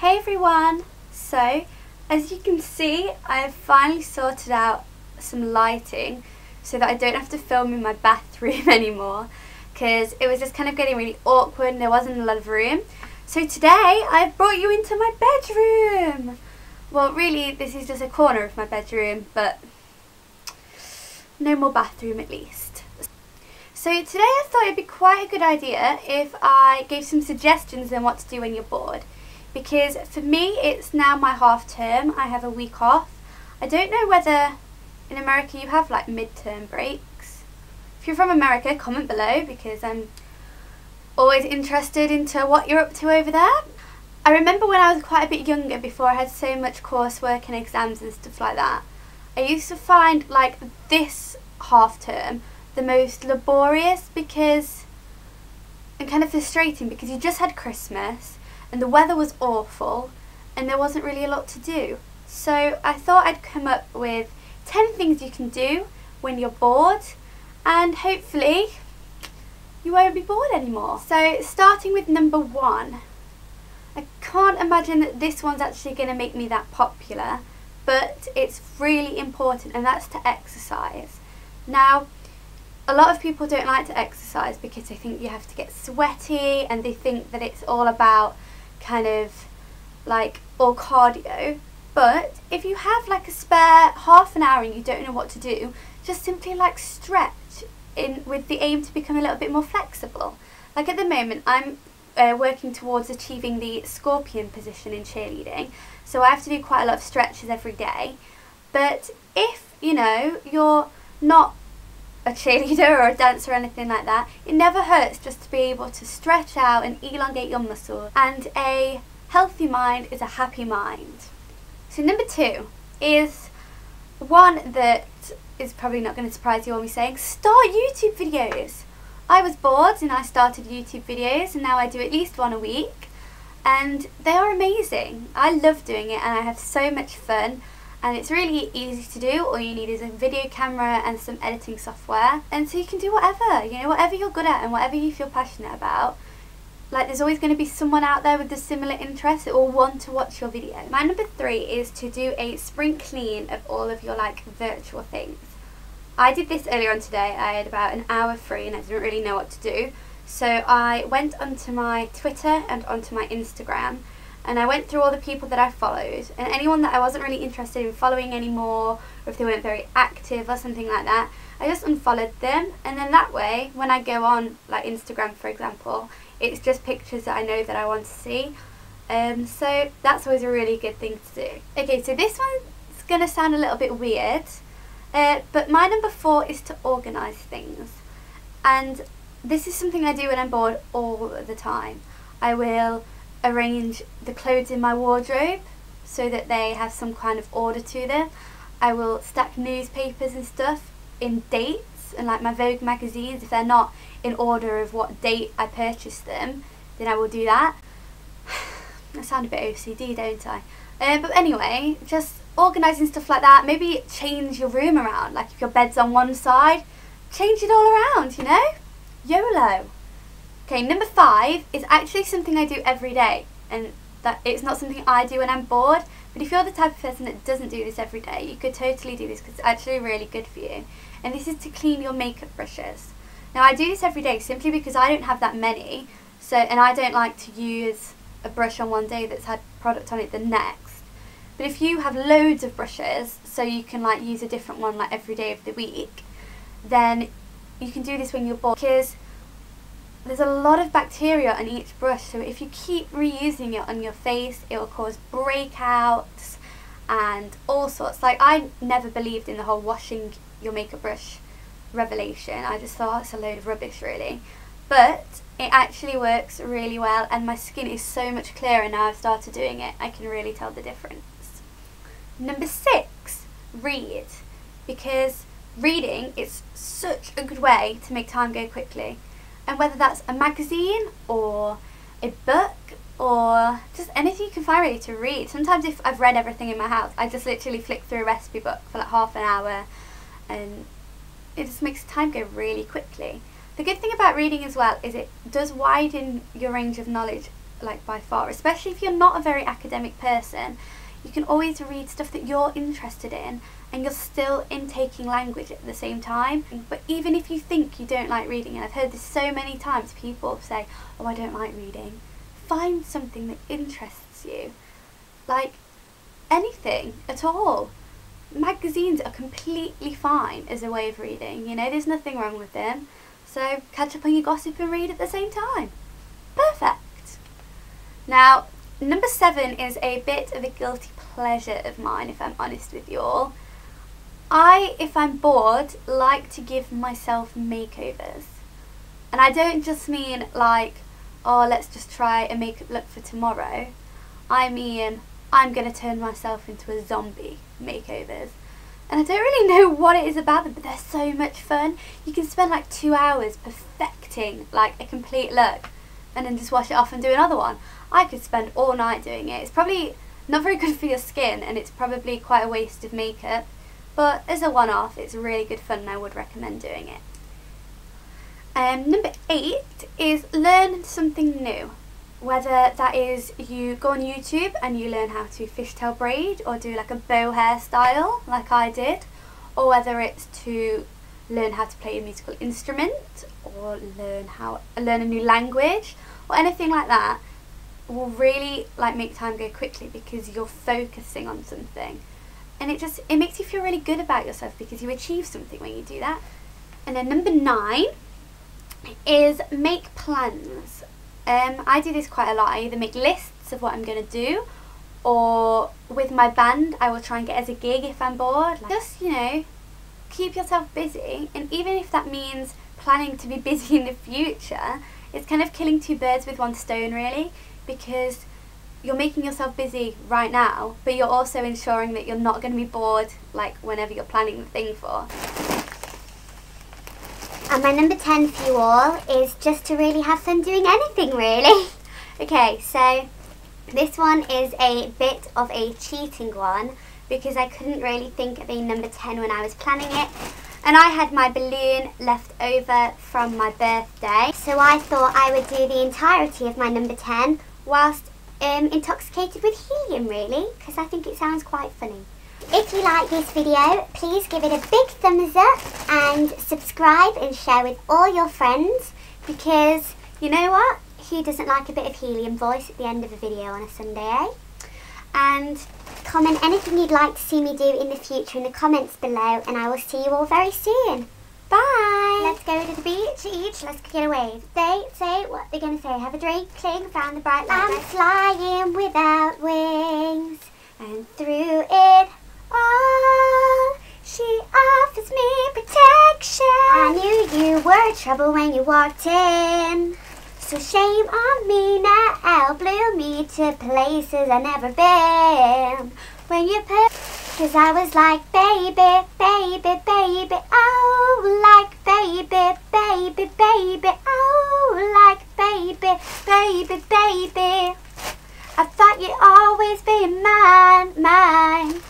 Hey everyone! So, as you can see, I've finally sorted out some lighting so that I don't have to film in my bathroom anymore, because it was just kind of getting really awkward and there wasn't a lot of room. So today I've brought you into my bedroom! Well, really this is just a corner of my bedroom, but no more bathroom at least. So today I thought it'd be quite a good idea if I gave some suggestions on what to do when you're bored. Because for me it's now my half term, I have a week off. I don't know whether in America you have like mid-term breaks. If you're from America, comment below because I'm always interested into what you're up to over there. I remember when I was quite a bit younger, before I had so much coursework and exams and stuff like that, I used to find like this half term the most laborious and kind of frustrating, because you just had Christmas and the weather was awful and there wasn't really a lot to do. So I thought I'd come up with 10 things you can do when you're bored, and hopefully you won't be bored anymore. So starting with number 1, I can't imagine that this one's actually going to make me that popular, but it's really important, and that's to exercise. Now, a lot of people don't like to exercise because they think you have to get sweaty and they think that it's all about kind of like all cardio. But if you have like a spare half an hour and you don't know what to do, just simply like stretch in with the aim to become a little bit more flexible. Like at the moment I'm working towards achieving the scorpion position in cheerleading, so I have to do quite a lot of stretches every day. But if you know you're not a cheerleader or a dancer or anything like that, it never hurts just to be able to stretch out and elongate your muscles, and a healthy mind is a happy mind. So number 2 is one that is probably not going to surprise you all me saying: start YouTube videos. I was bored and I started YouTube videos, and now I do at least one a week, and they are amazing. I love doing it and I have so much fun. And it's really easy to do. All you need is a video camera and some editing software, and so you can do whatever, you know, whatever you're good at and whatever you feel passionate about. Like, there's always going to be someone out there with a similar interest that will want to watch your video. My number 3 is to do a spring clean of all of your like virtual things. I did this earlier on today. I had about an hour free and I didn't really know what to do, so I went onto my Twitter and onto my Instagram, and I went through all the people that I followed, and anyone that I wasn't really interested in following anymore, or if they weren't very active or something like that, I just unfollowed them. And then that way, when I go on like Instagram for example, it's just pictures that I know that I want to see. So that's always a really good thing to do. Okay, so this one's going to sound a little bit weird, but my number 4 is to organise things. And this is something I do when I'm bored all the time. I will arrange the clothes in my wardrobe so that they have some kind of order to them. I will stack newspapers and stuff in dates, and like my Vogue magazines, if they're not in order of what date I purchased them, then I will do that. I sound a bit OCD, don't I? But anyway, just organising stuff like that. Maybe change your room around, like if your bed's on one side, change it all around, you know? YOLO! Okay, number 5 is actually something I do every day, and that it's not something I do when I'm bored, but if you're the type of person that doesn't do this every day, you could totally do this because it's actually really good for you. And this is to clean your makeup brushes. Now I do this every day simply because I don't have that many, and I don't like to use a brush on one day that's had product on it the next. But if you have loads of brushes, so you can like use a different one like every day of the week, then you can do this when you're bored, because there's a lot of bacteria on each brush, so if you keep reusing it on your face, it will cause breakouts and all sorts. Like, I never believed in the whole washing your makeup brush revelation. I just thought it's a load of rubbish, really. But it actually works really well, and my skin is so much clearer now I've started doing it. I can really tell the difference. Number 6, read. Because reading is such a good way to make time go quickly. And whether that's a magazine or a book or just anything you can find ready to read. Sometimes if I've read everything in my house, I just literally flick through a recipe book for like half an hour, and it just makes time go really quickly. The good thing about reading as well is it does widen your range of knowledge like by far, especially if you're not a very academic person. You can always read stuff that you're interested in and you're still intaking language at the same time. But even if you think you don't like reading, and I've heard this so many times, people say, oh, I don't like reading. Find something that interests you. Like anything at all. Magazines are completely fine as a way of reading, you know, there's nothing wrong with them. So catch up on your gossip and read at the same time. Perfect. Now, number 7 is a bit of a guilty pleasure of mine, if I'm honest with you all. If I'm bored, like to give myself makeovers. And I don't just mean like, oh, let's just try a makeup look for tomorrow. I mean, I'm going to turn myself into a zombie makeovers. And I don't really know what it is about them, but they're so much fun. You can spend like 2 hours perfecting like a complete look and then just wash it off and do another one. I could spend all night doing it. It's probably not very good for your skin and it's probably quite a waste of makeup, but as a one-off it's really good fun and I would recommend doing it. Number 8 is learn something new. Whether that is you go on YouTube and you learn how to fishtail braid or do like a bow hairstyle like I did, or whether it's to learn how to play a musical instrument or learn a new language or anything like that, will really like make time go quickly because you're focusing on something, and it makes you feel really good about yourself because you achieve something when you do that. And then number 9 is make plans. I do this quite a lot. I either make lists of what I'm going to do, or with my band I will try and get as a gig if I'm bored. Just, you know, keep yourself busy, and even if that means planning to be busy in the future, it's kind of killing 2 birds with 1 stone really, because you're making yourself busy right now, but you're also ensuring that you're not going to be bored like whenever you're planning the thing for. And my number 10 for you all is just to really have fun doing anything, really. Okay, so this one is a bit of a cheating one because I couldn't really think of a number 10 when I was planning it. And I had my balloon left over from my birthday. So I thought I would do the entirety of my number 10 whilst intoxicated with helium, really, because I think it sounds quite funny. If you like this video, please give it a big thumbs up and subscribe and share with all your friends, because you know what? Who doesn't like a bit of helium voice at the end of a video on a Sunday, eh? And comment anything you'd like to see me do in the future in the comments below, and I will see you all very soon. Bye! Let's go to the beach each, let's get a wave. They say what they're going to say. Have a drink, cling round the bright light. I'm flying without wings, and through it all, she offers me protection. I knew you were trouble when you walked in, so shame on me now, blew me to places I've never been. When you put, cause I was like, baby, baby, baby, oh, like baby, baby, baby, oh, like baby, baby, baby. I thought you'd always be mine, mine.